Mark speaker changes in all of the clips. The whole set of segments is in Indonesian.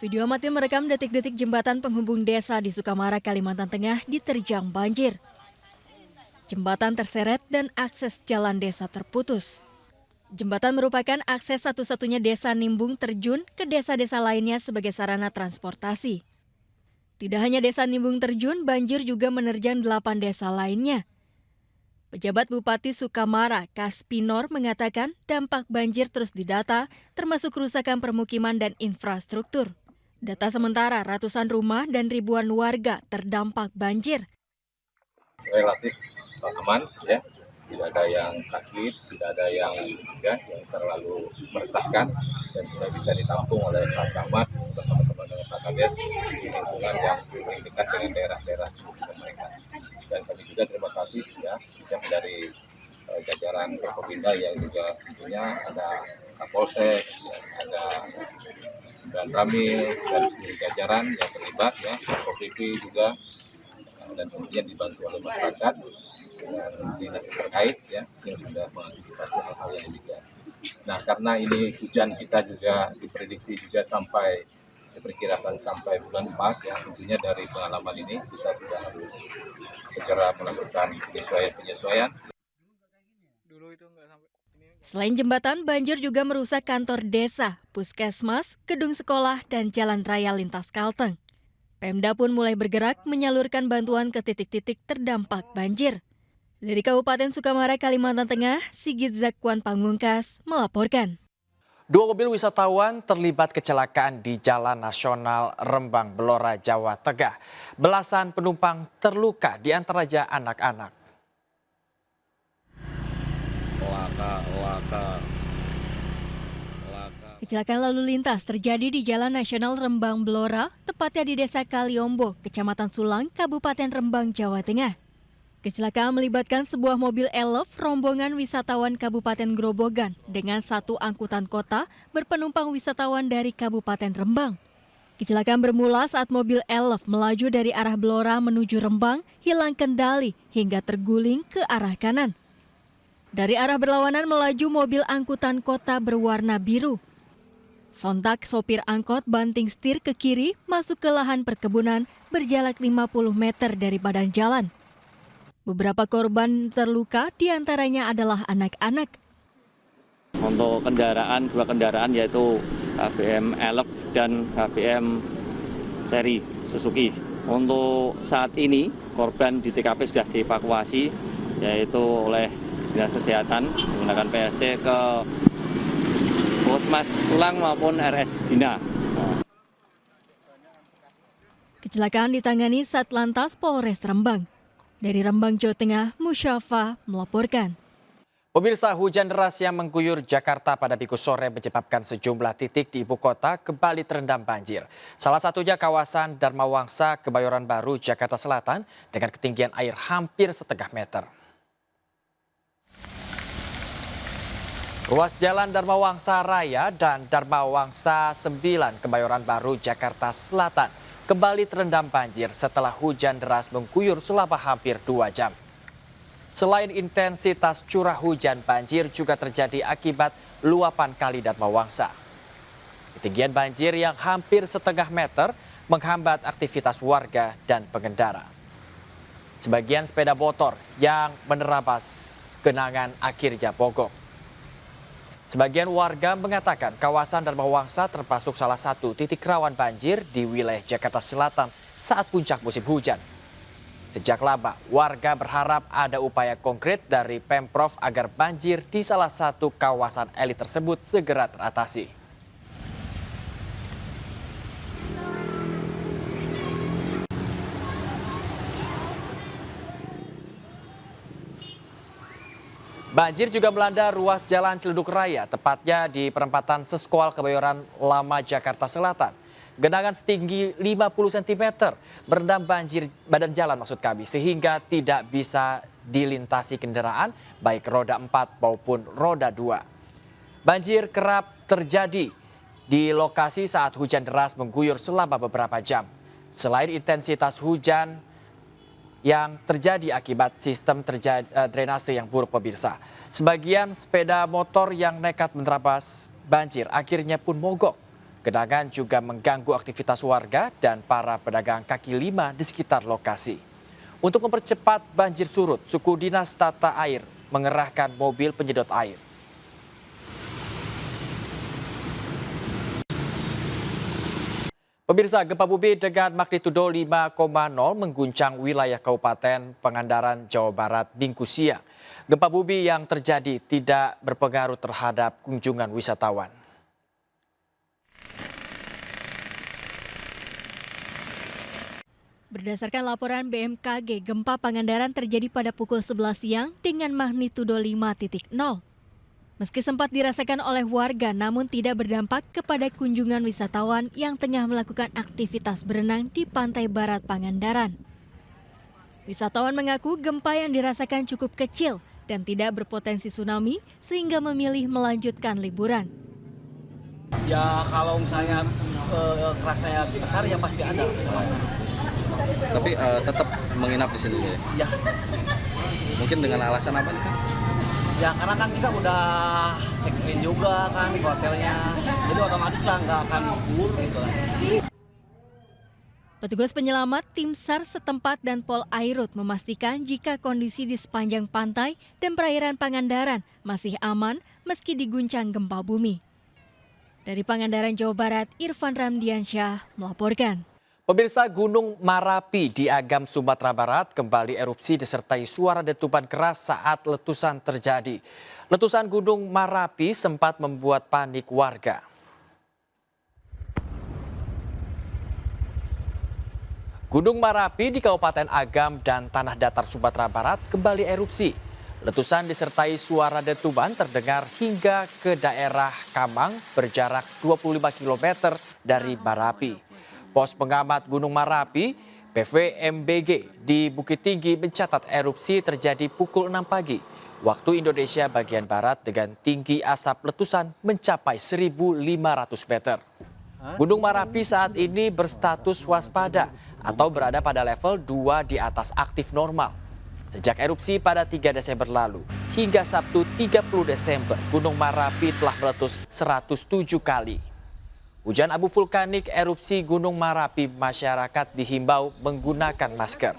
Speaker 1: Video amatir merekam detik-detik jembatan penghubung desa di Sukamara, Kalimantan Tengah diterjang banjir. Jembatan terseret dan akses jalan desa terputus. Jembatan merupakan akses satu-satunya desa Nimbung terjun ke desa-desa lainnya sebagai sarana transportasi. Tidak hanya desa Nimbung terjun, banjir juga menerjang 8 desa lainnya. Pejabat Bupati Sukamara, Kaspinor, mengatakan dampak banjir terus didata, termasuk kerusakan permukiman dan infrastruktur. Data sementara, ratusan rumah dan ribuan warga terdampak banjir.
Speaker 2: Relatif aman, ya, tidak ada yang sakit, tidak ada yang terlalu meresahkan, dan sudah bisa ditampung oleh Pak Camat bersama-sama dengan Pak Kades di lingkungan yang paling dekat dengan daerah-daerah mereka. Dan kami juga terima kasih ya dari jajaran Forkopimda yang juga tentunya ada Kapolsek, ya, ada dan Ramil dan seluruh jajaran yang terlibat, ya, Forkopimda juga, dan kemudian dibantu oleh masyarakat dan dinas terkait, ya, yang sudah mengantisipasi hal-hal yang demikian. Nah, karena ini hujan kita juga diprediksi juga diperkirakan sampai bulan 4, ya, tentunya dari pengalaman ini kita sudah harus segera melakukan penyesuaian.
Speaker 1: Selain jembatan, banjir juga merusak kantor desa, puskesmas, gedung sekolah, dan jalan raya lintas Kalteng. Pemda pun mulai bergerak menyalurkan bantuan ke titik-titik terdampak banjir. Dari Kabupaten Sukamara, Kalimantan Tengah, Sigit Zakwan Pamungkas melaporkan.
Speaker 3: Dua mobil wisatawan terlibat kecelakaan di Jalan Nasional Rembang Belora, Jawa Tengah. Belasan penumpang terluka, diantaranya anak-anak.
Speaker 1: Kecelakaan lalu lintas terjadi di Jalan Nasional Rembang Belora, tepatnya di Desa Kaliombo, Kecamatan Sulang, Kabupaten Rembang, Jawa Tengah. Kecelakaan melibatkan sebuah mobil elf rombongan wisatawan Kabupaten Grobogan dengan satu angkutan kota berpenumpang wisatawan dari Kabupaten Rembang. Kecelakaan bermula saat mobil elf melaju dari arah Belora menuju Rembang, hilang kendali hingga terguling ke arah kanan. Dari arah berlawanan melaju mobil angkutan kota berwarna biru. Sontak sopir angkot banting setir ke kiri masuk ke lahan perkebunan berjarak 50 meter dari badan jalan. Beberapa korban terluka, diantaranya adalah anak-anak.
Speaker 4: Untuk dua kendaraan yaitu HBM Elf dan HBM seri Suzuki. Untuk saat ini korban di TKP sudah dievakuasi yaitu oleh Dinas Kesehatan menggunakan PSC ke Puskesmas Sulang maupun RS Bina.
Speaker 1: Kecelakaan ditangani Satlantas Polres Rembang. Dari Rembang, Jawa Tengah, Musyafa melaporkan.
Speaker 3: Pemirsa, hujan deras yang mengguyur Jakarta pada Minggu sore menyebabkan sejumlah titik di ibu kota kembali terendam banjir. Salah satunya kawasan Dharma Wangsa, Kebayoran Baru, Jakarta Selatan dengan ketinggian air hampir setengah meter. Ruas jalan Dharma Wangsa Raya dan Dharma Wangsa 9, Kebayoran Baru, Jakarta Selatan kembali terendam banjir setelah hujan deras mengguyur selama hampir 2 jam. Selain intensitas curah hujan, banjir juga terjadi akibat luapan kali Dharma Wangsa. Ketinggian banjir yang hampir setengah meter menghambat aktivitas warga dan pengendara. Sebagian sepeda motor yang menerabas genangan akhirnya mogok. Sebagian warga mengatakan kawasan Dharma Wangsa termasuk salah satu titik rawan banjir di wilayah Jakarta Selatan saat puncak musim hujan. Sejak lama, warga berharap ada upaya konkret dari Pemprov agar banjir di salah satu kawasan elit tersebut segera teratasi. Banjir juga melanda ruas jalan Ciledug Raya, tepatnya di perempatan Seskual Kebayoran Lama, Jakarta Selatan. Genangan setinggi 50 cm berendam banjir badan jalan sehingga tidak bisa dilintasi kendaraan baik roda 4 maupun roda 2. Banjir kerap terjadi di lokasi saat hujan deras mengguyur selama beberapa jam. Selain intensitas hujan yang terjadi akibat sistem drainase yang buruk, pemirsa. Sebagian sepeda motor yang nekat menerabas banjir akhirnya pun mogok. Genangan juga mengganggu aktivitas warga dan para pedagang kaki lima di sekitar lokasi. Untuk mempercepat banjir surut, suku dinas tata air mengerahkan mobil penyedot air. Pemirsa, gempa bumi dengan magnitudo 5,0 mengguncang wilayah Kabupaten Pangandaran, Jawa Barat Minggu siang. Gempa bumi yang terjadi tidak berpengaruh terhadap kunjungan wisatawan.
Speaker 1: Berdasarkan laporan BMKG, gempa Pangandaran terjadi pada pukul 11 siang dengan magnitudo 5,0. Meski sempat dirasakan oleh warga, namun tidak berdampak kepada kunjungan wisatawan yang tengah melakukan aktivitas berenang di pantai barat Pangandaran. Wisatawan mengaku gempa yang dirasakan cukup kecil dan tidak berpotensi tsunami sehingga memilih melanjutkan liburan.
Speaker 5: Ya kalau misalnya kerasanya besar ya pasti ada masalah.
Speaker 6: Tapi tetap menginap di sini ya?
Speaker 5: Ya.
Speaker 6: Mungkin dengan alasan apa nih?
Speaker 5: Ya karena kan kita udah check-in juga kan di hotelnya, jadi otomatis lah nggak akan gugur gitu lah.
Speaker 1: Petugas penyelamat, tim SAR setempat dan Pol Airut memastikan jika kondisi di sepanjang pantai dan perairan Pangandaran masih aman meski diguncang gempa bumi. Dari Pangandaran, Jawa Barat, Irfan Ramdiansyah melaporkan.
Speaker 3: Pemirsa, Gunung Marapi di Agam, Sumatera Barat kembali erupsi disertai suara letupan keras saat letusan terjadi. Letusan Gunung Marapi sempat membuat panik warga. Gunung Marapi di Kabupaten Agam dan Tanah Datar, Sumatera Barat kembali erupsi. Letusan disertai suara letupan terdengar hingga ke daerah Kamang berjarak 25 km dari Marapi. Pos pengamat Gunung Marapi, PVMBG di Bukit Tinggi mencatat erupsi terjadi pukul 6 pagi. Waktu Indonesia bagian Barat dengan tinggi asap letusan mencapai 1.500 meter. Gunung Marapi saat ini berstatus waspada atau berada pada level 2 di atas aktif normal. Sejak erupsi pada 3 Desember lalu, hingga Sabtu 30 Desember, Gunung Marapi telah meletus 107 kali. Hujan abu vulkanik erupsi Gunung Marapi, masyarakat dihimbau menggunakan masker.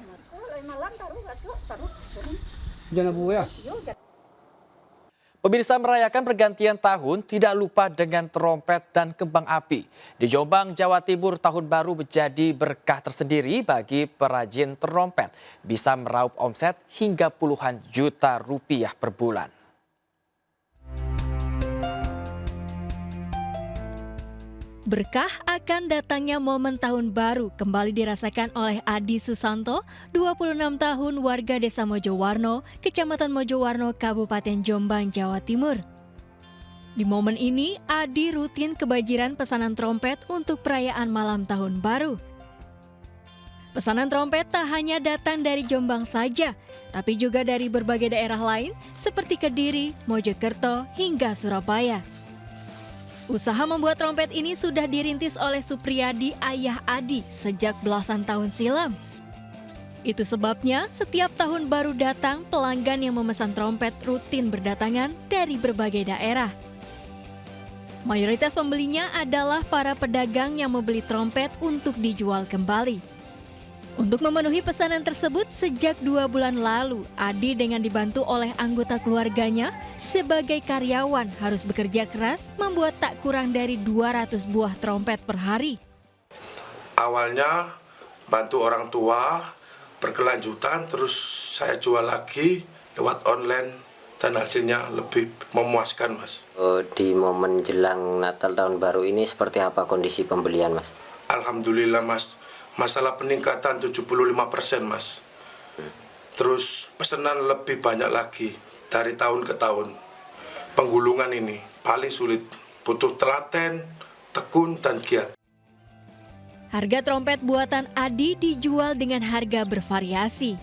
Speaker 3: Pemirsa, merayakan pergantian tahun tidak lupa dengan trompet dan kembang api. Di Jombang, Jawa Timur, tahun baru menjadi berkah tersendiri bagi perajin trompet. Bisa meraup omset hingga puluhan juta rupiah per bulan.
Speaker 1: Berkah akan datangnya momen tahun baru kembali dirasakan oleh Adi Susanto, 26 tahun, warga Desa Mojowarno, Kecamatan Mojowarno, Kabupaten Jombang, Jawa Timur. Di momen ini, Adi rutin kebajiran pesanan trompet untuk perayaan malam tahun baru. Pesanan trompet tak hanya datang dari Jombang saja, tapi juga dari berbagai daerah lain seperti Kediri, Mojokerto, hingga Surabaya. Usaha membuat trompet ini sudah dirintis oleh Supriyadi, ayah Adi, sejak belasan tahun silam. Itu sebabnya setiap tahun baru datang, pelanggan yang memesan trompet rutin berdatangan dari berbagai daerah. Mayoritas pembelinya adalah para pedagang yang membeli trompet untuk dijual kembali. Untuk memenuhi pesanan tersebut, sejak 2 bulan lalu, Adi dengan dibantu oleh anggota keluarganya sebagai karyawan harus bekerja keras membuat tak kurang dari 200 buah trompet per hari.
Speaker 7: Awalnya bantu orang tua, berkelanjutan, terus saya jual lagi lewat online dan hasilnya lebih memuaskan, Mas.
Speaker 8: Di momen jelang Natal Tahun Baru ini seperti apa kondisi pembelian, Mas?
Speaker 7: Alhamdulillah, Mas. Masalah peningkatan 75%, Mas. Terus pesanan lebih banyak lagi dari tahun ke tahun. Penggulungan ini paling sulit, butuh telaten, tekun, dan giat.
Speaker 1: Harga trompet buatan Adi dijual dengan harga bervariasi.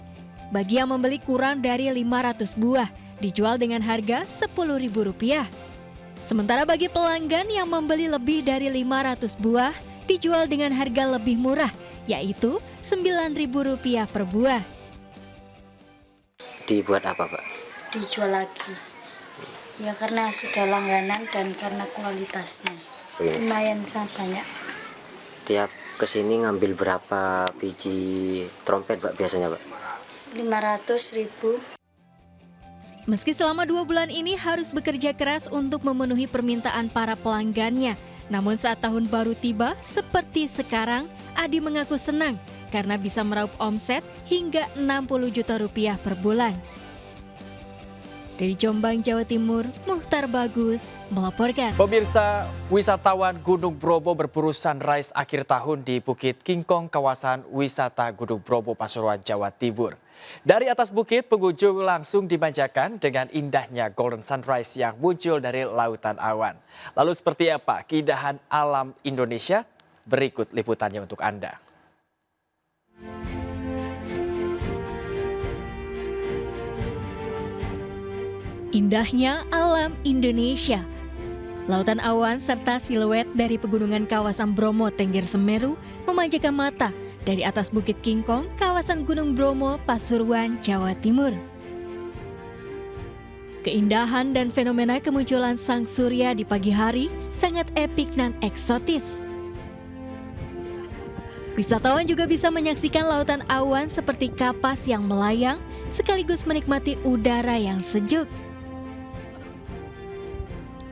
Speaker 1: Bagi yang membeli kurang dari 500 buah, dijual dengan harga Rp10.000. Sementara bagi pelanggan yang membeli lebih dari 500 buah, dijual dengan harga lebih murah, yaitu Rp9.000 per buah.
Speaker 8: Dibuat apa, Pak?
Speaker 9: Dijual lagi. Ya karena sudah langganan dan karena kualitasnya. Lumayan sangat banyak.
Speaker 8: Tiap kesini ngambil berapa biji trompet Pak biasanya Pak?
Speaker 9: 500.000.
Speaker 1: Meski selama 2 bulan ini harus bekerja keras untuk memenuhi permintaan para pelanggannya, namun saat tahun baru tiba, seperti sekarang, Adi mengaku senang karena bisa meraup omset hingga 60 juta rupiah per bulan. Dari Jombang, Jawa Timur, Muhtar Bagus melaporkan.
Speaker 3: Pemirsa, wisatawan Gunung Bromo berburu sunrise akhir tahun di Bukit Kingkong, kawasan wisata Gunung Bromo, Pasuruan, Jawa Timur. Dari atas bukit, pengunjung langsung dimanjakan dengan indahnya golden sunrise yang muncul dari lautan awan. Lalu seperti apa keindahan alam Indonesia? Berikut liputannya untuk Anda.
Speaker 1: Indahnya alam Indonesia. Lautan awan serta siluet dari pegunungan kawasan Bromo Tengger Semeru memanjakan mata dari atas Bukit Kingkong, kawasan Gunung Bromo, Pasuruan, Jawa Timur. Keindahan dan fenomena kemunculan sang surya di pagi hari sangat epik dan eksotis. Wisatawan juga bisa menyaksikan lautan awan seperti kapas yang melayang sekaligus menikmati udara yang sejuk.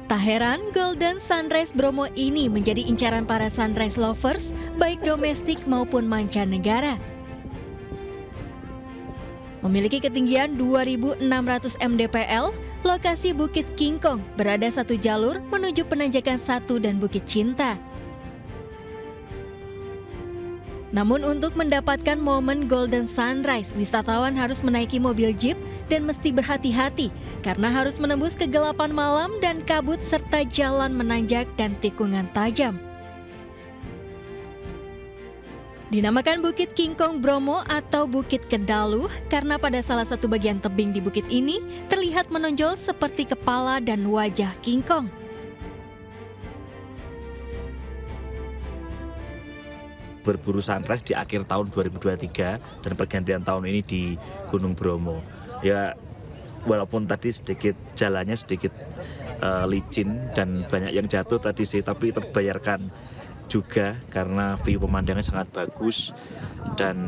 Speaker 1: Tak heran, Golden Sunrise Bromo ini menjadi incaran para sunrise lovers, baik domestik maupun mancanegara. Memiliki ketinggian 2.600 mdpl, lokasi Bukit Kingkong berada satu jalur menuju Penanjakan 1 dan Bukit Cinta. Namun untuk mendapatkan momen Golden Sunrise, wisatawan harus menaiki mobil jeep dan mesti berhati-hati karena harus menembus kegelapan malam dan kabut serta jalan menanjak dan tikungan tajam. Dinamakan Bukit Kingkong Bromo atau Bukit Kedaluh karena pada salah satu bagian tebing di bukit ini terlihat menonjol seperti kepala dan wajah kingkong.
Speaker 10: Berburu sunrise di akhir tahun 2023 dan pergantian tahun ini di Gunung Bromo. Ya walaupun tadi jalannya sedikit licin dan banyak yang jatuh tadi sih, tapi terbayarkan juga karena view pemandangan sangat bagus dan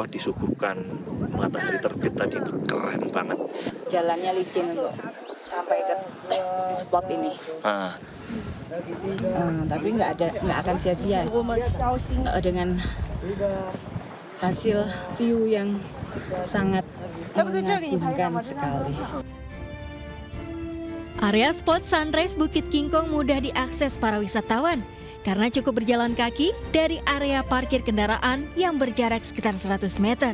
Speaker 10: disuguhkan matahari terbit tadi itu keren banget.
Speaker 9: Jalannya licin untuk sampai ke spot ini. Tapi nggak akan sia-sia dengan hasil view yang sangat mengagumkan sekali.
Speaker 1: Area spot sunrise Bukit Kingkong mudah diakses para wisatawan karena cukup berjalan kaki dari area parkir kendaraan yang berjarak sekitar 100 meter.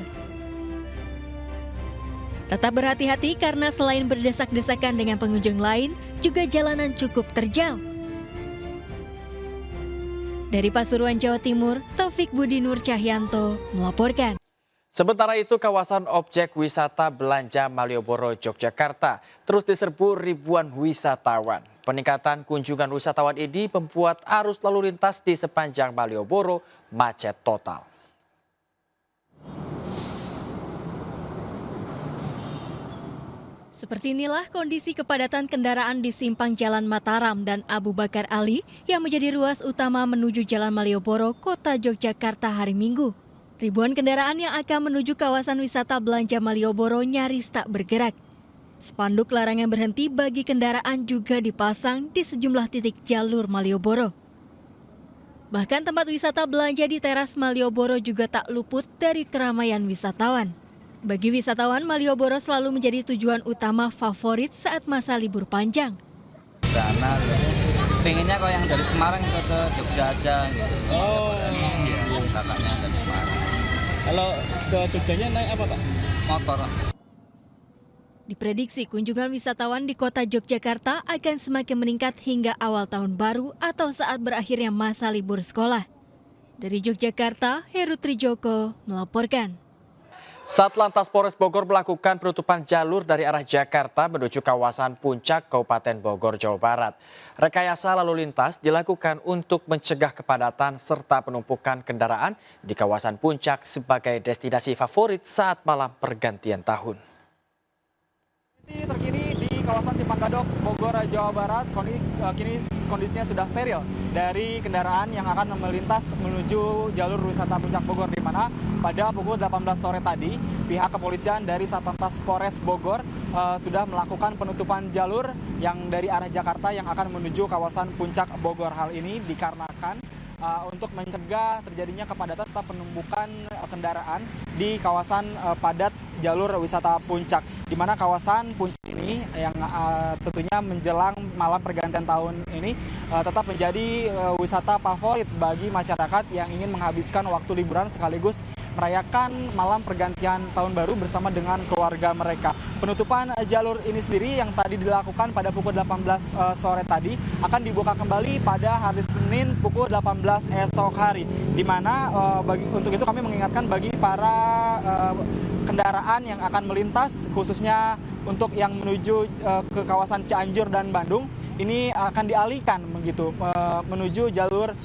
Speaker 1: Tetap berhati-hati karena selain berdesak-desakan dengan pengunjung lain, juga jalanan cukup terjal. Dari Pasuruan, Jawa Timur, Taufik Budi Nur Cahyanto melaporkan.
Speaker 3: Sementara itu, kawasan objek wisata belanja Malioboro, Yogyakarta terus diserbu ribuan wisatawan. Peningkatan kunjungan wisatawan ini membuat arus lalu lintas di sepanjang Malioboro macet total.
Speaker 1: Seperti inilah kondisi kepadatan kendaraan di simpang Jalan Mataram dan Abu Bakar Ali yang menjadi ruas utama menuju Jalan Malioboro, Kota Yogyakarta hari Minggu. Ribuan kendaraan yang akan menuju kawasan wisata belanja Malioboro nyaris tak bergerak. Spanduk larangan berhenti bagi kendaraan juga dipasang di sejumlah titik jalur Malioboro. Bahkan tempat wisata belanja di teras Malioboro juga tak luput dari keramaian wisatawan. Bagi wisatawan, Malioboro selalu menjadi tujuan utama favorit saat masa libur panjang.
Speaker 5: Sana pengennya kalau yang dari Semarang ke Jogja aja gitu. Oh, iya. Kakaknya dari Semarang.
Speaker 6: Kalau ke Jogjanya naik apa Pak?
Speaker 5: Motor.
Speaker 1: Diprediksi kunjungan wisatawan di kota Yogyakarta akan semakin meningkat hingga awal tahun baru atau saat berakhirnya masa libur sekolah. Dari Yogyakarta, Heru Trijoko melaporkan.
Speaker 3: Satlantas Polres Bogor melakukan penutupan jalur dari arah Jakarta menuju kawasan Puncak, Kabupaten Bogor, Jawa Barat. Rekayasa lalu lintas dilakukan untuk mencegah kepadatan serta penumpukan kendaraan di kawasan Puncak sebagai destinasi favorit saat malam pergantian tahun.
Speaker 11: Terkini di kawasan Simpang Gadok, Bogor, Jawa Barat, kini kondisinya sudah steril dari kendaraan yang akan melintas menuju jalur wisata Puncak Bogor, di mana pada pukul 18 sore tadi pihak kepolisian dari Satlantas Polres Bogor sudah melakukan penutupan jalur yang dari arah Jakarta yang akan menuju kawasan Puncak Bogor. Hal ini dikarenakan untuk mencegah terjadinya kepadatan serta penumpukan kendaraan di kawasan padat jalur wisata Puncak, di mana kawasan Puncak ini yang tentunya menjelang malam pergantian tahun ini tetap menjadi wisata favorit bagi masyarakat yang ingin menghabiskan waktu liburan sekaligus merayakan malam pergantian tahun baru bersama dengan keluarga mereka. Penutupan jalur ini sendiri yang tadi dilakukan pada pukul 18 sore tadi akan dibuka kembali pada hari Senin pukul 18 esok hari, di mana untuk itu kami mengingatkan bagi para kendaraan yang akan melintas, khususnya untuk yang menuju ke kawasan Cianjur dan Bandung, ini akan dialihkan begitu menuju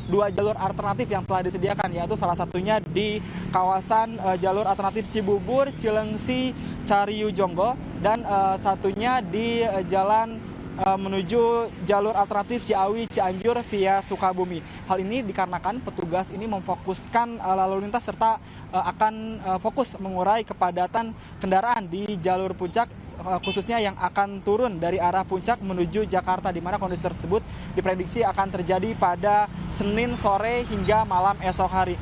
Speaker 11: dua jalur alternatif yang telah disediakan, yaitu salah satunya di kawasan jalur alternatif Cibubur, Cilengsi, Cariu, Jonggo, dan satunya di jalan menuju jalur alternatif Ciawi, Cianjur via Sukabumi. Hal ini dikarenakan petugas ini memfokuskan lalu lintas serta akan fokus mengurai kepadatan kendaraan di jalur Puncak, khususnya yang akan turun dari arah Puncak menuju Jakarta, di mana kondisi tersebut diprediksi akan terjadi pada Senin sore hingga malam esok hari.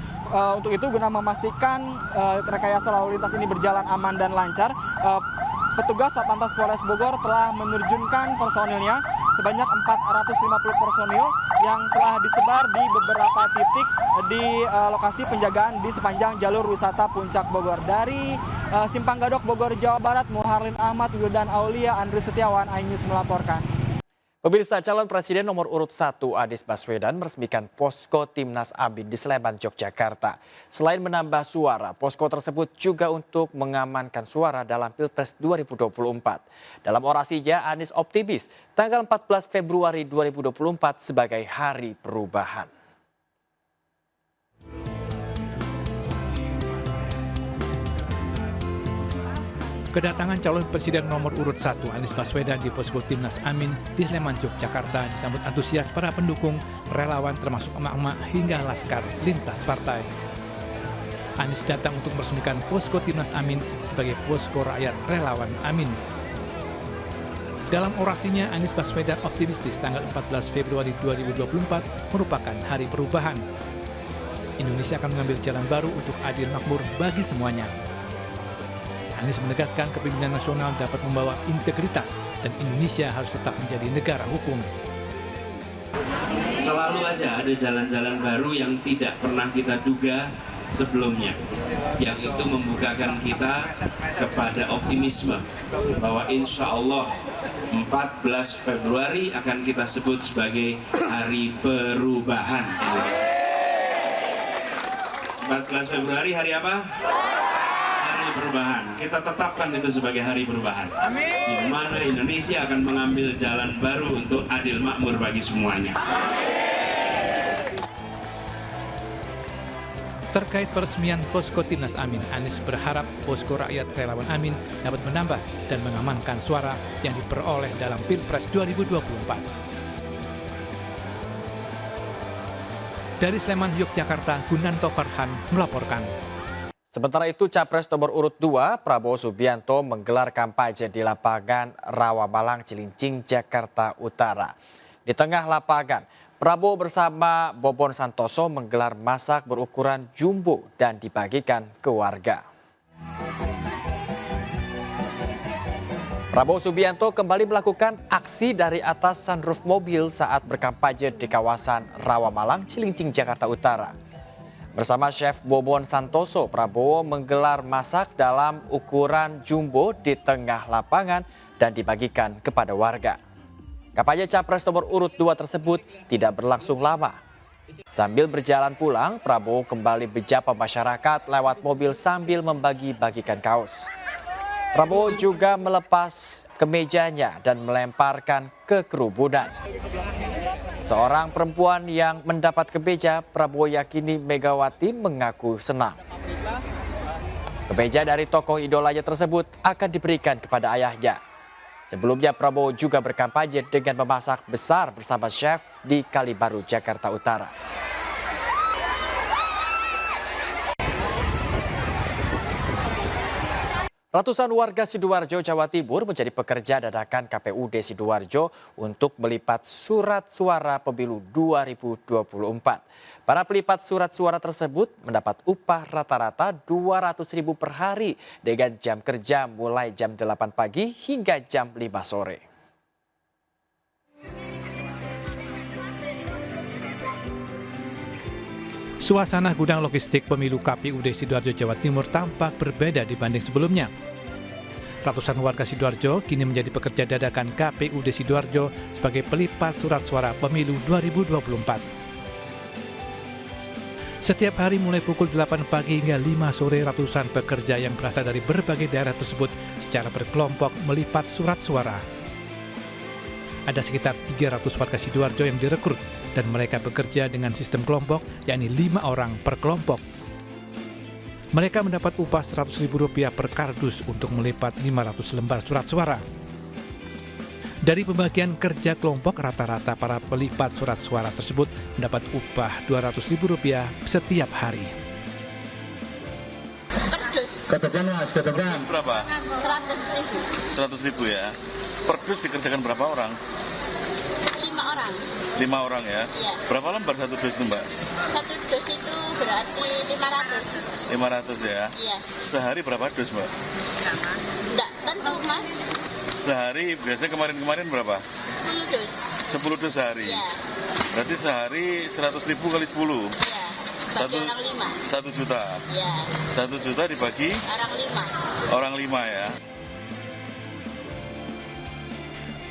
Speaker 11: Untuk itu, guna memastikan rekayasa lalu lintas ini berjalan aman dan lancar, petugas Satlantas Polres Bogor telah menerjunkan personilnya sebanyak 450 personil yang telah disebar di beberapa titik di lokasi penjagaan di sepanjang jalur wisata Puncak Bogor. Dari Simpang Gadok, Bogor, Jawa Barat, Muharlin Ahmad, Wildan Aulia, Andri Setiawan, iNews melaporkan.
Speaker 3: Pemirsa, calon presiden nomor urut 1 Anies Baswedan meresmikan posko Timnas Amin di Sleman, Yogyakarta. Selain menambah suara, posko tersebut juga untuk mengamankan suara dalam Pilpres 2024. Dalam orasinya, Anies optimis tanggal 14 Februari 2024 sebagai hari perubahan.
Speaker 12: Kedatangan calon presiden nomor urut 1 Anies Baswedan di posko Timnas Amin di Sleman, Yogyakarta disambut antusias para pendukung, relawan termasuk emak-emak hingga laskar lintas partai. Anies datang untuk meresmikan posko Timnas Amin sebagai posko rakyat relawan Amin. Dalam orasinya, Anies Baswedan optimistis tanggal 14 Februari 2024 merupakan hari perubahan. Indonesia akan mengambil jalan baru untuk adil makmur bagi semuanya. Anies menegaskan kepemimpinan nasional dapat membawa integritas dan Indonesia harus tetap menjadi negara hukum.
Speaker 13: Selalu aja ada jalan-jalan baru yang tidak pernah kita duga sebelumnya, yang itu membukakan kita kepada optimisme bahwa insya Allah 14 Februari akan kita sebut sebagai hari perubahan Indonesia. 14 Februari hari apa? Perubahan. Kita tetapkan itu sebagai hari perubahan. Di mana Indonesia akan mengambil jalan baru untuk adil makmur bagi semuanya.
Speaker 12: Terkait peresmian posko Timnas Amin, Anies berharap posko rakyat relawan Amin dapat menambah dan mengamankan suara yang diperoleh dalam Pilpres 2024. Dari Sleman, Yogyakarta, Gunanto Farhan melaporkan.
Speaker 3: Sementara itu, Capres nomor urut 2 Prabowo Subianto menggelar kampanye di lapangan Rawamalang, Cilincing, Jakarta Utara. Di tengah lapangan, Prabowo bersama Bobon Santoso menggelar masak berukuran jumbo dan dibagikan ke warga. Prabowo Subianto kembali melakukan aksi dari atas sunroof mobil saat berkampanye di kawasan Rawamalang, Cilincing, Jakarta Utara. Bersama Chef Bobon Santoso, Prabowo menggelar masak dalam ukuran jumbo di tengah lapangan dan dibagikan kepada warga. Kampanye Capres nomor urut 2 tersebut tidak berlangsung lama. Sambil berjalan pulang, Prabowo kembali menyapa masyarakat lewat mobil sambil membagi-bagikan kaos. Prabowo juga melepas kemejanya dan melemparkan ke kerumunan. Seorang perempuan yang mendapat kemeja, Prabowo yakini Megawati mengaku senang. Kemeja dari tokoh idolanya tersebut akan diberikan kepada ayahnya. Sebelumnya Prabowo juga berkampanye dengan memasak besar bersama chef di Kalibaru, Jakarta Utara. Ratusan warga Sidoarjo, Jawa Timur menjadi pekerja dadakan KPUD Sidoarjo untuk melipat surat suara pemilu 2024. Para pelipat surat suara tersebut mendapat upah rata-rata Rp200.000 per hari dengan jam kerja mulai jam 8 pagi hingga jam 5 sore.
Speaker 12: Suasana gudang logistik pemilu KPUD Sidoarjo, Jawa Timur tampak berbeda dibanding sebelumnya. Ratusan warga Sidoarjo kini menjadi pekerja dadakan KPUD Sidoarjo sebagai pelipat surat suara pemilu 2024. Setiap hari mulai pukul 8 pagi hingga 5 sore ratusan pekerja yang berasal dari berbagai daerah tersebut secara berkelompok melipat surat suara. Ada sekitar 300 warga Sidoarjo yang direkrut dan mereka bekerja dengan sistem kelompok, yakni 5 orang per kelompok. Mereka mendapat upah Rp100.000 per kardus untuk melipat 500 lembar surat suara. Dari pembagian kerja kelompok, rata-rata para pelipat surat suara tersebut mendapat upah Rp200.000 setiap hari.
Speaker 14: Katakan mas, katakan.
Speaker 15: Berapa?
Speaker 14: 100.000.
Speaker 15: 100.000 ya. Per dus dikerjakan berapa orang?
Speaker 14: 5 orang.
Speaker 15: 5 orang ya?
Speaker 14: Iya.
Speaker 15: Berapa lembar satu dus itu mbak?
Speaker 14: Satu dus itu berarti 500.
Speaker 15: 500 ya?
Speaker 14: Iya.
Speaker 15: Sehari berapa dus mbak?
Speaker 14: Enggak tentu mas.
Speaker 15: Sehari biasanya kemarin berapa?
Speaker 14: 10 dus.
Speaker 15: 10 dus sehari?
Speaker 14: Iya.
Speaker 15: Berarti sehari 100.000 kali 10?
Speaker 14: Iya. Bagi orang 5.
Speaker 15: 1 juta?
Speaker 14: Iya.
Speaker 15: 1 juta dibagi?
Speaker 14: Orang 5.
Speaker 15: Orang 5 ya?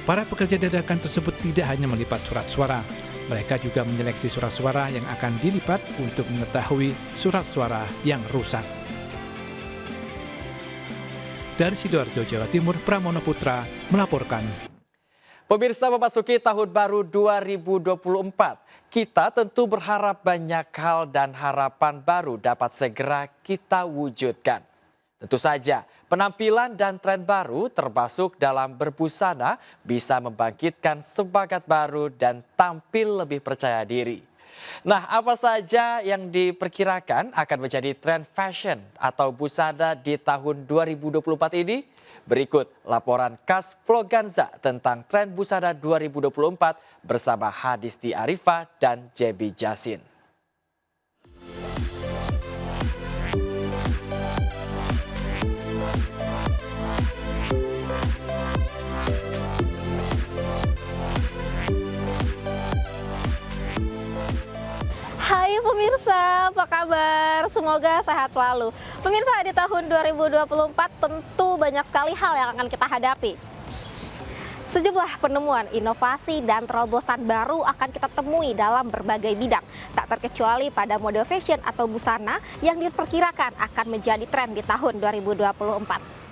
Speaker 12: Para pekerja dadakan tersebut tidak hanya melipat surat suara, mereka juga menyeleksi surat suara yang akan dilipat untuk mengetahui surat suara yang rusak. Dari Sidoarjo, Jawa Timur, Pramono Putra melaporkan.
Speaker 3: Pemirsa, memasuki tahun baru 2024, kita tentu berharap banyak hal dan harapan baru dapat segera kita wujudkan. Tentu saja, penampilan dan tren baru termasuk dalam berbusana bisa membangkitkan semangat baru dan tampil lebih percaya diri. Nah, apa saja yang diperkirakan akan menjadi tren fashion atau busana di tahun 2024 ini? Berikut laporan khas Vloganza tentang tren busana 2024 bersama Hadisti Arifah dan Jebi Jasin.
Speaker 16: Hai pemirsa, apa kabar? Semoga sehat selalu. Pemirsa, di tahun 2024 tentu banyak sekali hal yang akan kita hadapi. Sejumlah penemuan, inovasi, dan terobosan baru akan kita temui dalam berbagai bidang. Tak terkecuali pada mode fashion atau busana yang diperkirakan akan menjadi tren di tahun 2024.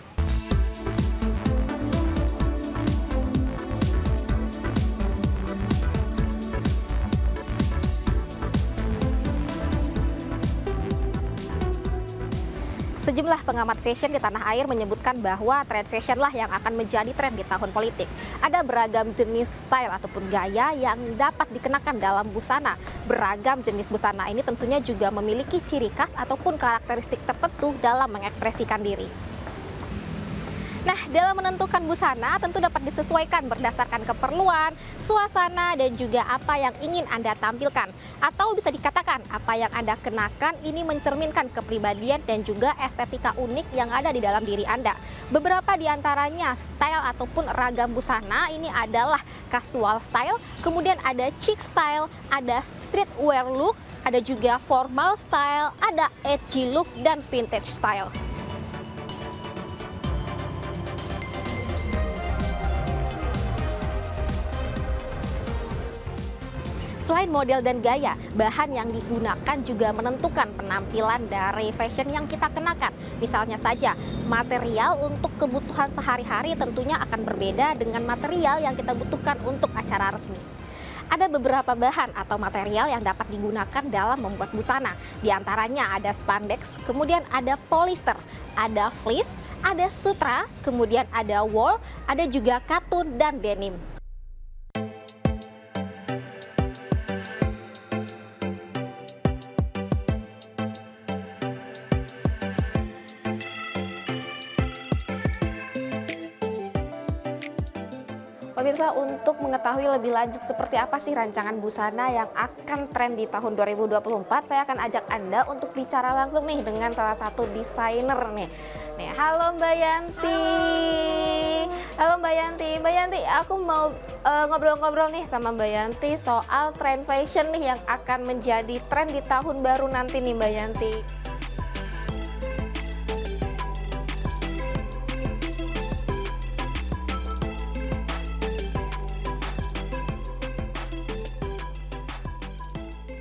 Speaker 16: Sejumlah pengamat fashion di tanah air menyebutkan bahwa tren fashion lah yang akan menjadi tren di tahun politik. Ada beragam jenis style ataupun gaya yang dapat dikenakan dalam busana. Beragam jenis busana ini tentunya juga memiliki ciri khas ataupun karakteristik tertentu dalam mengekspresikan diri. Nah, dalam menentukan busana tentu dapat disesuaikan berdasarkan keperluan, suasana, dan juga apa yang ingin Anda tampilkan. Atau bisa dikatakan apa yang Anda kenakan ini mencerminkan kepribadian dan juga estetika unik yang ada di dalam diri Anda. Beberapa di antaranya style ataupun ragam busana ini adalah casual style, kemudian ada chic style, ada streetwear look, ada juga formal style, ada edgy look, dan vintage style. Selain model dan gaya, bahan yang digunakan juga menentukan penampilan dari fashion yang kita kenakan. Misalnya saja, material untuk kebutuhan sehari-hari tentunya akan berbeda dengan material yang kita butuhkan untuk acara resmi. Ada beberapa bahan atau material yang dapat digunakan dalam membuat busana. Di antaranya ada spandex, kemudian ada polyester, ada fleece, ada sutra, kemudian ada wool, ada juga katun dan denim. Pemirsa, untuk mengetahui lebih lanjut seperti apa sih rancangan busana yang akan tren di tahun 2024, saya akan ajak Anda untuk bicara langsung nih dengan salah satu desainer nih. Halo Mbak Yanti. Halo Mbak Yanti. Mbak Yanti, aku mau ngobrol-ngobrol nih sama Mbak Yanti soal tren fashion nih yang akan menjadi tren di tahun baru nanti nih Mbak Yanti.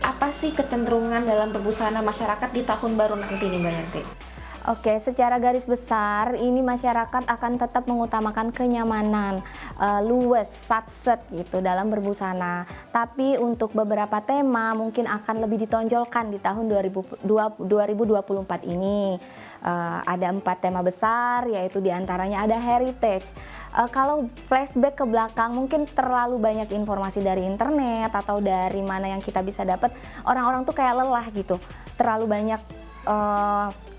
Speaker 16: Apa sih kecenderungan dalam berbusana masyarakat di tahun baru nanti nih Mbak Yanti? Oke, secara garis besar ini masyarakat akan tetap mengutamakan kenyamanan, luwes, satset gitu dalam berbusana. Tapi untuk beberapa tema mungkin akan lebih ditonjolkan di tahun 2024 ini. Ada 4 tema besar, yaitu diantaranya ada heritage. Kalau flashback ke belakang mungkin terlalu banyak informasi dari internet atau dari mana yang kita bisa dapat, orang-orang tuh kayak lelah gitu, terlalu banyak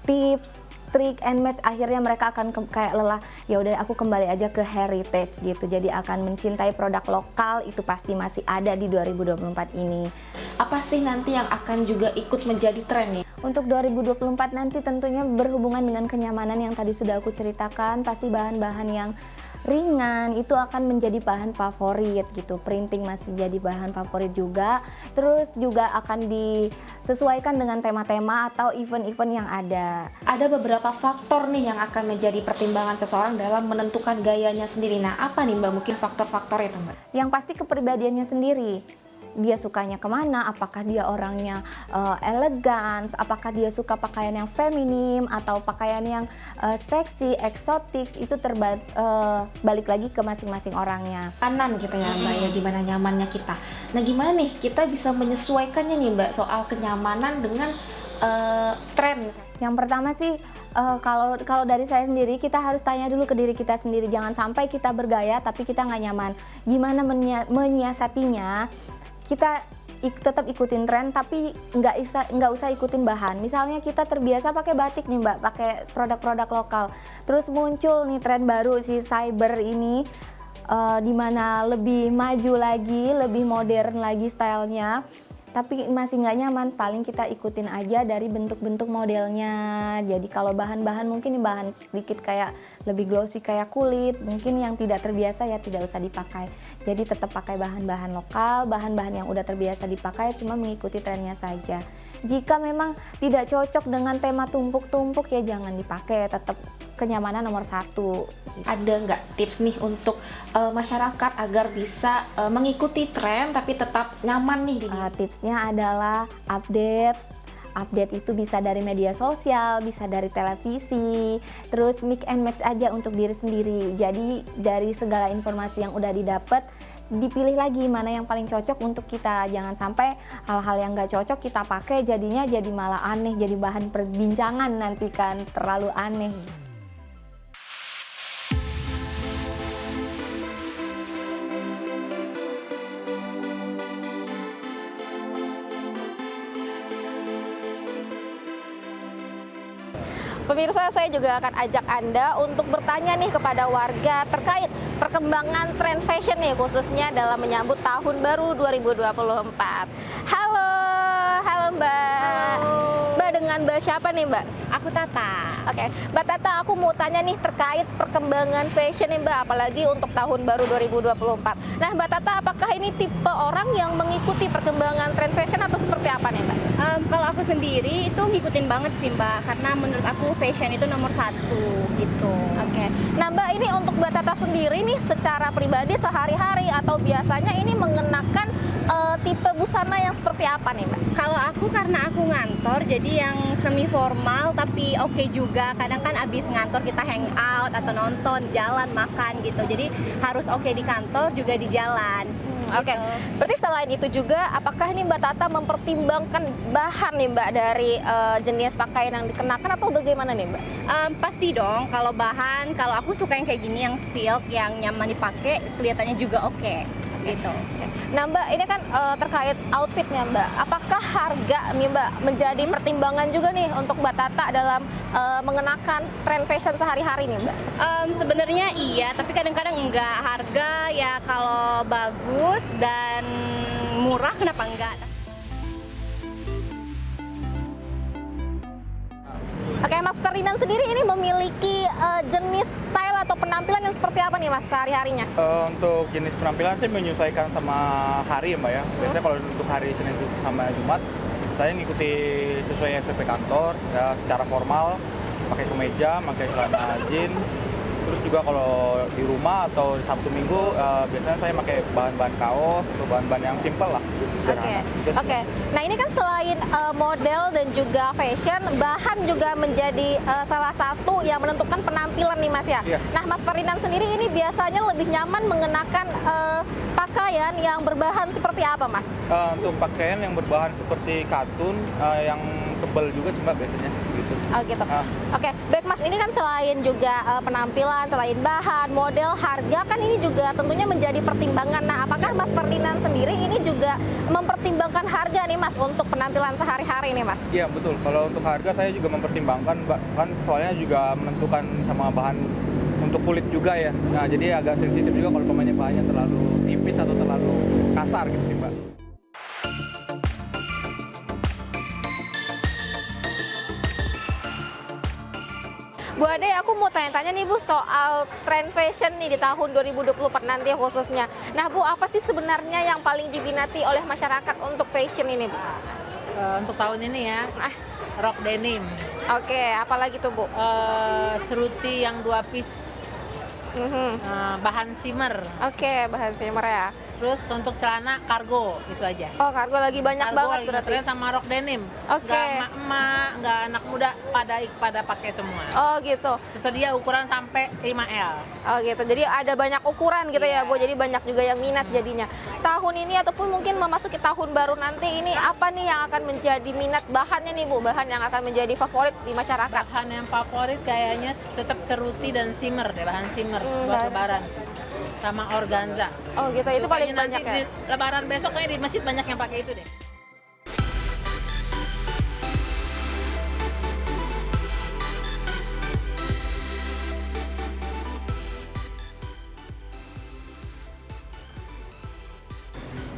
Speaker 16: tips, trik and match, akhirnya mereka akan kayak lelah. Ya udah, aku kembali aja ke heritage gitu. Jadi akan mencintai produk lokal, itu pasti masih ada di 2024 ini. Apa sih nanti yang akan juga ikut menjadi tren nih? Untuk 2024 nanti tentunya berhubungan dengan kenyamanan yang tadi sudah aku ceritakan, pasti bahan-bahan yang ringan itu akan menjadi bahan favorit gitu. Printing masih jadi bahan favorit juga. Terus juga akan disesuaikan dengan tema-tema atau event-event yang ada. Ada beberapa faktor nih yang akan menjadi pertimbangan seseorang dalam menentukan gayanya sendiri. Nah, apa nih Mbak mungkin faktor-faktor itu Mbak? Yang pasti kepribadiannya sendiri. Dia sukanya kemana, apakah dia orangnya elegan, apakah dia suka pakaian yang feminim atau pakaian yang seksi, eksotik, itu balik lagi ke masing-masing orangnya. Kanan gitu ya Mbak, ya gimana nyamannya kita. Nah gimana nih kita bisa menyesuaikannya nih Mbak soal kenyamanan dengan tren. Yang pertama sih kalau dari saya sendiri, kita harus tanya dulu ke diri kita sendiri, jangan sampai kita bergaya tapi kita nggak nyaman. Gimana menyiasatinya? Kita tetap ikutin tren tapi nggak usah ikutin bahan. Misalnya kita terbiasa pakai batik nih Mbak, pakai produk-produk lokal. Terus muncul nih tren baru si cyber ini, di mana lebih maju lagi, lebih modern lagi stylenya. Tapi masih nggak nyaman, paling kita ikutin aja dari bentuk-bentuk modelnya. Jadi kalau bahan-bahan mungkin bahan sedikit kayak lebih glossy kayak kulit, mungkin yang tidak terbiasa ya tidak usah dipakai. Jadi tetap pakai bahan-bahan lokal, bahan-bahan yang udah terbiasa dipakai, cuma mengikuti trennya saja. Jika memang tidak cocok dengan tema tumpuk-tumpuk ya jangan dipakai, tetap kenyamanan nomor 1. Ada nggak tips nih untuk masyarakat agar bisa mengikuti tren tapi tetap nyaman nih? Tipsnya adalah update itu bisa dari media sosial, bisa dari televisi, terus mix and match aja untuk diri sendiri. Jadi dari segala informasi yang udah didapat, dipilih lagi mana yang paling cocok untuk kita. Jangan sampai hal-hal yang nggak cocok kita pakai, jadinya jadi malah aneh, jadi bahan perbincangan nanti kan, terlalu aneh. Pemirsa, saya juga akan ajak Anda untuk bertanya nih kepada warga terkait perkembangan tren fashion nih, khususnya dalam menyambut tahun baru 2024. Halo Mbak. Halo. Mbak, dengan Mbak siapa nih Mbak? Aku Tata. Oke, Mbak Tata, aku mau tanya nih terkait perkembangan fashion nih Mbak, apalagi untuk tahun baru 2024. Nah Mbak Tata, apakah ini tipe orang yang mengikuti perkembangan tren fashion atau seperti apa nih Mbak?
Speaker 17: Kalau aku sendiri itu ngikutin banget sih Mbak, karena menurut aku fashion itu nomor 1 gitu.
Speaker 16: Oke. Nah Mbak, ini untuk Mbak Tata sendiri nih secara pribadi sehari-hari atau biasanya ini mengenakan tipe busana yang seperti apa nih Mbak?
Speaker 17: Kalau aku karena aku ngantor, jadi yang semi formal tapi oke juga. Kadang kan abis ngantor kita hang out atau nonton, jalan, makan gitu. Jadi harus oke di kantor juga di jalan.
Speaker 16: Oke. Berarti selain itu juga, apakah ini Mbak Tata mempertimbangkan bahan nih Mbak dari jenis pakaian yang dikenakan atau bagaimana nih Mbak?
Speaker 17: Pasti dong, kalau bahan, kalau aku suka yang kayak gini, yang silk, yang nyaman dipakai, kelihatannya juga oke. Gitu.
Speaker 16: Nah Mbak, ini kan terkait outfitnya Mbak, apakah harga nih Mbak menjadi pertimbangan juga nih untuk Mbak Tata dalam mengenakan tren fashion sehari-hari nih Mbak?
Speaker 17: Sebenarnya iya, tapi kadang-kadang enggak. Harga ya kalau bagus dan murah kenapa enggak?
Speaker 16: Oke, Mas Ferdinand sendiri ini memiliki jenis style atau penampilan yang seperti apa nih Mas sehari-harinya?
Speaker 6: Untuk jenis penampilan sih menyesuaikan sama hari Mbak ya. Biasanya kalau untuk hari Senin sama Jumat, saya ngikuti sesuai SOP kantor, ya secara formal, pakai kemeja, pakai celana jeans. Terus juga kalau di rumah atau di Sabtu Minggu, biasanya saya pakai bahan-bahan kaos atau bahan-bahan yang simple lah.
Speaker 16: Oke. Nah ini kan selain model dan juga fashion, bahan juga menjadi salah satu yang menentukan penampilan nih Mas ya. Nah Mas Ferdinand sendiri ini biasanya lebih nyaman mengenakan pakaian yang berbahan seperti apa Mas?
Speaker 6: Untuk pakaian yang berbahan seperti katun, yang tebal juga sih Mbak biasanya. Gitu.
Speaker 16: Oh gitu. Oke, baik Mas, ini kan selain juga penampilan, selain bahan, model, harga, kan ini juga tentunya menjadi pertimbangan. Nah, apakah Mas Ferdinand sendiri ini juga mempertimbangkan harga nih Mas untuk penampilan sehari-hari nih Mas?
Speaker 6: Iya betul, kalau untuk harga saya juga mempertimbangkan Mbak, kan soalnya juga menentukan sama bahan untuk kulit juga ya. Nah jadi agak sensitif juga kalau pemainnya bahannya terlalu tipis atau terlalu kasar gitu sih Mbak.
Speaker 16: Bu Ade, aku mau tanya-tanya nih Bu soal tren fashion nih di tahun 2024 nanti khususnya. Nah Bu, apa sih sebenarnya yang paling diminati oleh masyarakat untuk fashion ini Bu?
Speaker 18: Untuk tahun ini ya, rok denim.
Speaker 16: Oke, apalagi tuh Bu?
Speaker 18: Seruti yang 2 piece. Bahan shimmer.
Speaker 16: Oke, bahan shimmer ya.
Speaker 18: Terus untuk celana kargo, itu aja.
Speaker 16: Oh, kargo lagi banyak banget
Speaker 18: berarti. Kargo sama rok denim.
Speaker 16: Oke.
Speaker 18: Nggak emak-emak, nggak anak muda, pada pakai semua.
Speaker 16: Oh gitu.
Speaker 18: Tersedia ukuran sampai 5L.
Speaker 16: Oh gitu, jadi ada banyak ukuran gitu ya Bu, jadi banyak juga yang minat jadinya. Tahun ini ataupun mungkin memasuki tahun baru nanti, ini apa nih yang akan menjadi minat bahannya nih Bu, bahan yang akan menjadi favorit di masyarakat?
Speaker 18: Bahan yang favorit kayaknya tetap seruti dan shimmer deh, bahan shimmer buat lebaran. Sama organza.
Speaker 16: Oh gitu, itu paling banyak ya?
Speaker 18: Lebaran besok kayak di masjid banyak yang pakai itu deh.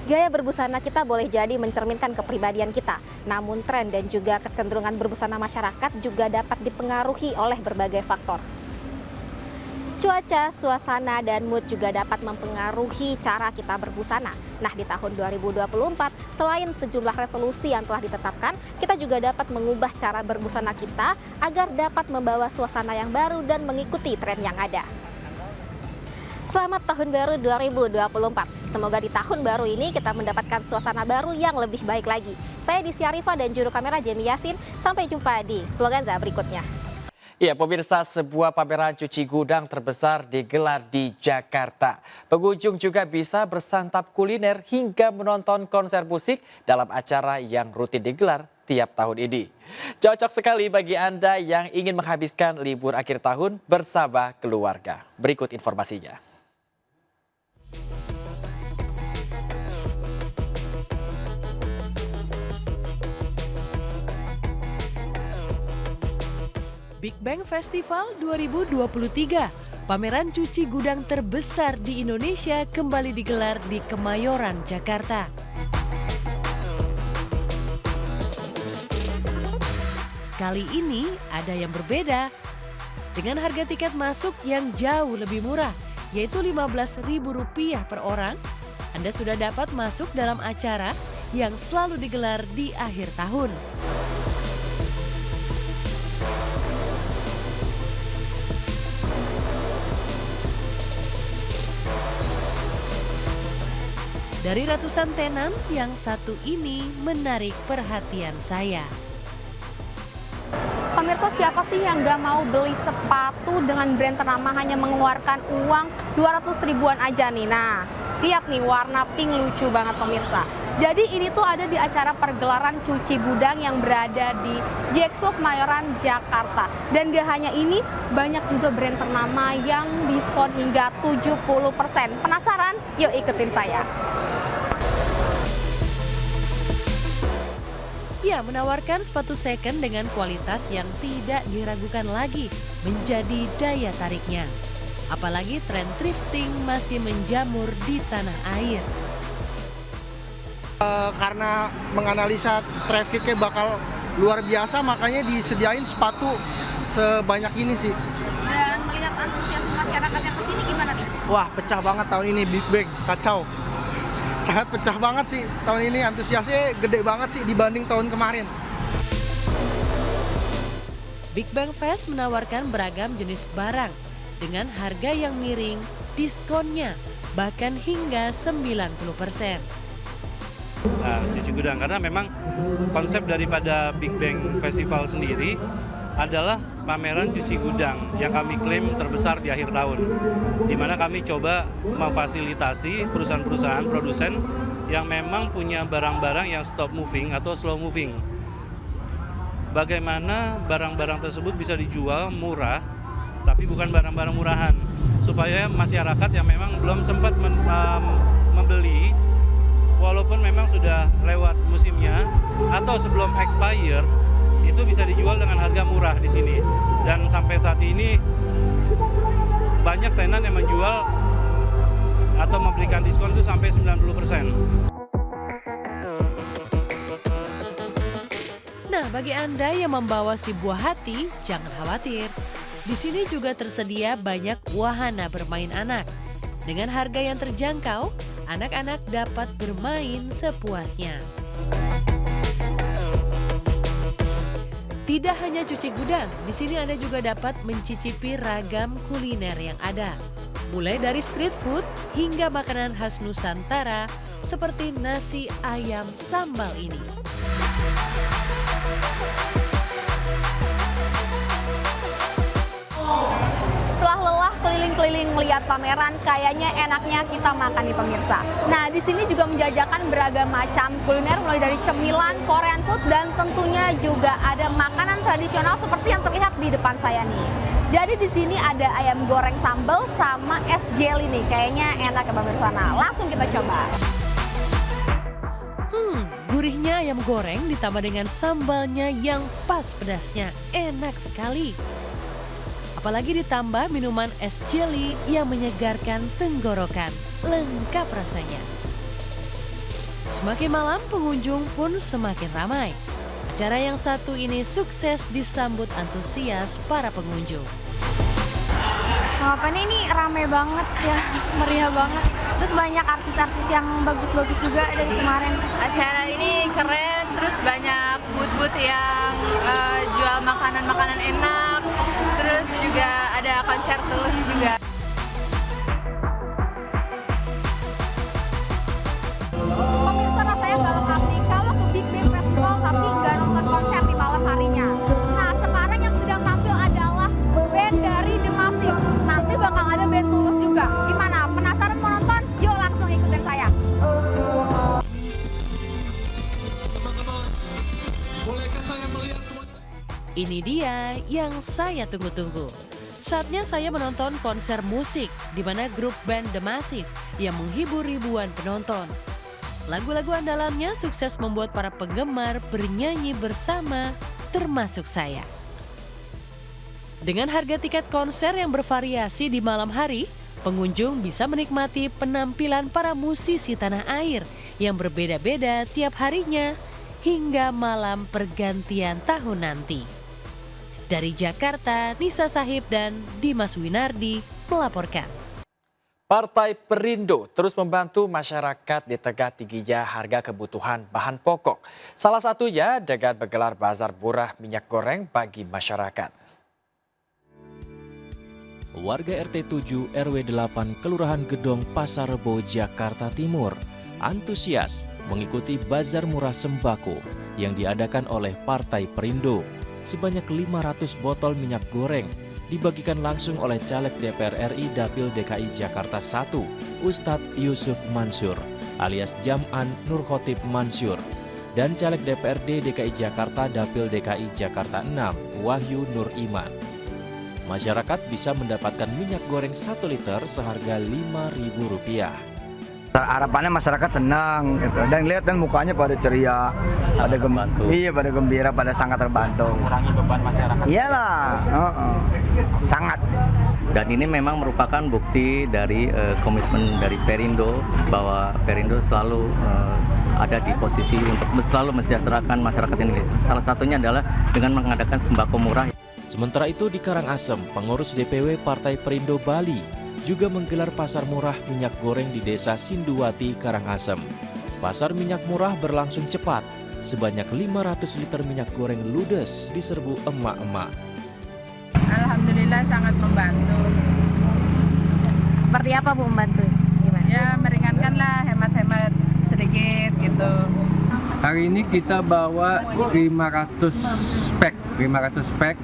Speaker 16: Gaya berbusana kita boleh jadi mencerminkan kepribadian kita, namun tren dan juga kecenderungan berbusana masyarakat juga dapat dipengaruhi oleh berbagai faktor. Cuaca, suasana, dan mood juga dapat mempengaruhi cara kita berbusana. Nah, di tahun 2024, selain sejumlah resolusi yang telah ditetapkan, kita juga dapat mengubah cara berbusana kita agar dapat membawa suasana yang baru dan mengikuti tren yang ada. Selamat Tahun Baru 2024. Semoga di tahun baru ini kita mendapatkan suasana baru yang lebih baik lagi. Saya Distia Rifa dan juru kamera Jamie Yasin. Sampai jumpa di Vloganza berikutnya.
Speaker 3: Ya, pemirsa, sebuah pameran cuci gudang terbesar digelar di Jakarta. Pengunjung juga bisa bersantap kuliner hingga menonton konser musik dalam acara yang rutin digelar tiap tahun ini. Cocok sekali bagi Anda yang ingin menghabiskan libur akhir tahun bersama keluarga. Berikut informasinya.
Speaker 19: Big Bang Festival 2023, pameran cuci gudang terbesar di Indonesia kembali digelar di Kemayoran, Jakarta. Kali ini ada yang berbeda, dengan harga tiket masuk yang jauh lebih murah, yaitu Rp15.000 per orang. Anda sudah dapat masuk dalam acara yang selalu digelar di akhir tahun. Dari ratusan tenan, yang satu ini menarik perhatian saya.
Speaker 16: Pemirsa, siapa sih yang gak mau beli sepatu dengan brand ternama hanya mengeluarkan uang 200 ribuan aja nih? Nah, Lihat nih, warna pink lucu banget pemirsa. Jadi ini tuh ada di acara pergelaran cuci gudang yang berada di Gexpo Kemayoran, Jakarta. Dan gak hanya ini, banyak juga brand ternama yang diskon hingga 70%. Penasaran? Yuk ikutin saya.
Speaker 19: Ya, menawarkan sepatu second dengan kualitas yang tidak diragukan lagi menjadi daya tariknya. Apalagi tren thrifting masih menjamur di tanah air.
Speaker 20: Karena menganalisa trafficnya bakal luar biasa, makanya disediain sepatu sebanyak ini sih.
Speaker 16: Dan melihat antusiasme masyarakat yang kesini gimana nih?
Speaker 20: Wah, pecah banget tahun ini Big Bang, kacau. Sangat pecah banget sih tahun ini, antusiasnya gede banget sih dibanding tahun kemarin.
Speaker 19: Big Bang Fest menawarkan beragam jenis barang dengan harga yang miring, diskonnya bahkan hingga 90%.
Speaker 21: Nah, cuci gudang karena memang konsep daripada Big Bang Festival sendiri adalah pameran cuci gudang yang kami klaim terbesar di akhir tahun, di mana kami coba memfasilitasi perusahaan-perusahaan produsen yang memang punya barang-barang yang stop moving atau slow moving. Bagaimana barang-barang tersebut bisa dijual murah, tapi bukan barang-barang murahan, supaya masyarakat yang memang belum sempat membeli, walaupun memang sudah lewat musimnya atau sebelum expired, itu bisa dijual dengan harga murah di sini. Dan sampai saat ini banyak tenan yang menjual atau memberikan diskon itu sampai 90%.
Speaker 19: Nah, bagi Anda yang membawa si buah hati, jangan khawatir. Di sini juga tersedia banyak wahana bermain anak. Dengan harga yang terjangkau, anak-anak dapat bermain sepuasnya. Tidak hanya cuci gudang, di sini Anda juga dapat mencicipi ragam kuliner yang ada. Mulai dari street food hingga makanan khas Nusantara seperti nasi ayam sambal ini.
Speaker 16: Setelah lelah keliling-keliling melihat pameran, kayaknya enaknya kita makan nih pemirsa. Nah, di sini juga menjajakan beragam macam kuliner mulai dari cemilan, Korean food, dan tentunya juga ada makanan tradisional seperti yang terlihat di depan saya nih. Jadi di sini ada ayam goreng sambal sama es jelly nih. Kayaknya enak ya pemirsa. Nah, langsung kita coba.
Speaker 19: Gurihnya ayam goreng ditambah dengan sambalnya yang pas pedasnya. Enak sekali. Apalagi ditambah minuman es jelly yang menyegarkan tenggorokan. Lengkap rasanya. Semakin malam pengunjung pun semakin ramai. Acara yang satu ini sukses disambut antusias para pengunjung.
Speaker 22: Apa nih, ini rame banget ya, meriah banget. Terus banyak artis-artis yang bagus-bagus juga dari kemarin.
Speaker 23: Acara ini keren, terus banyak booth-booth yang jual makanan-makanan enak. Terus juga ada konser Tulus juga.
Speaker 16: Pemirsa, rasanya nggak lengkap nih kalau ke Big Bang Festival tapi nggak nonton konser di malam harinya. Nah, sekarang yang sedang tampil adalah band dari The Massive. Nanti bakal ada band Tulus juga. Gimana? Penasaran mau nonton? Yuk langsung ikutin saya.
Speaker 19: Ini dia yang saya tunggu-tunggu. Saatnya saya menonton konser musik di mana grup band The Massive yang menghibur ribuan penonton. Lagu-lagu andalannya sukses membuat para penggemar bernyanyi bersama, termasuk saya. Dengan harga tiket konser yang bervariasi di malam hari, pengunjung bisa menikmati penampilan para musisi tanah air yang berbeda-beda tiap harinya hingga malam pergantian tahun nanti. Dari Jakarta, Nisa Sahib dan Dimas Winardi melaporkan.
Speaker 3: Partai Perindo terus membantu masyarakat di tengah tingginya harga kebutuhan bahan pokok. Salah satunya dengan menggelar bazar murah minyak goreng bagi masyarakat.
Speaker 24: Warga RT 7 RW 8 Kelurahan Gedong Pasar Rebo Jakarta Timur antusias mengikuti bazar murah sembako yang diadakan oleh Partai Perindo. Sebanyak 500 botol minyak goreng dibagikan langsung oleh Caleg DPR RI Dapil DKI Jakarta 1, Ustadz Yusuf Mansur alias Jam'an Nur Khotib Mansur, dan Caleg DPRD DKI Jakarta Dapil DKI Jakarta 6, Wahyu Nur Iman. Masyarakat bisa mendapatkan minyak goreng 1 liter seharga Rp5.000.
Speaker 2: Harapannya masyarakat senang gitu, dan lihat kan mukanya pada ceria, pada pada gembira, pada sangat terbantu.
Speaker 11: Mengurangi beban masyarakat.
Speaker 2: Iyalah, sangat.
Speaker 4: Dan ini memang merupakan bukti dari komitmen dari Perindo bahwa Perindo selalu ada di posisi untuk selalu mensejahterakan masyarakat Indonesia. Salah satunya adalah dengan mengadakan sembako murah.
Speaker 24: Sementara itu di Karangasem, pengurus DPW Partai Perindo Bali juga menggelar pasar murah minyak goreng di Desa Sinduwati, Karangasem. Pasar minyak murah berlangsung cepat, sebanyak 500 liter minyak goreng ludes diserbu emak-emak.
Speaker 23: Alhamdulillah sangat membantu.
Speaker 16: Seperti apa Bu membantu? Gimana?
Speaker 23: Ya meringankan lah, hemat-hemat sedikit gitu.
Speaker 7: Hari ini kita bawa 500 spek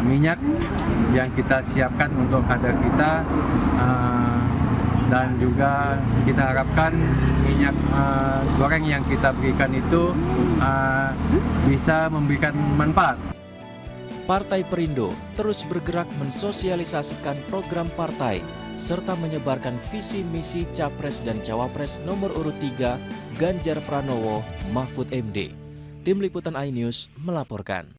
Speaker 7: minyak yang kita siapkan untuk kader kita, dan juga kita harapkan minyak goreng yang kita berikan itu bisa memberikan manfaat.
Speaker 24: Partai Perindo terus bergerak mensosialisasikan program partai serta menyebarkan visi misi Capres dan Cawapres nomor urut 3 Ganjar Pranowo Mahfud MD. Tim Liputan iNews melaporkan.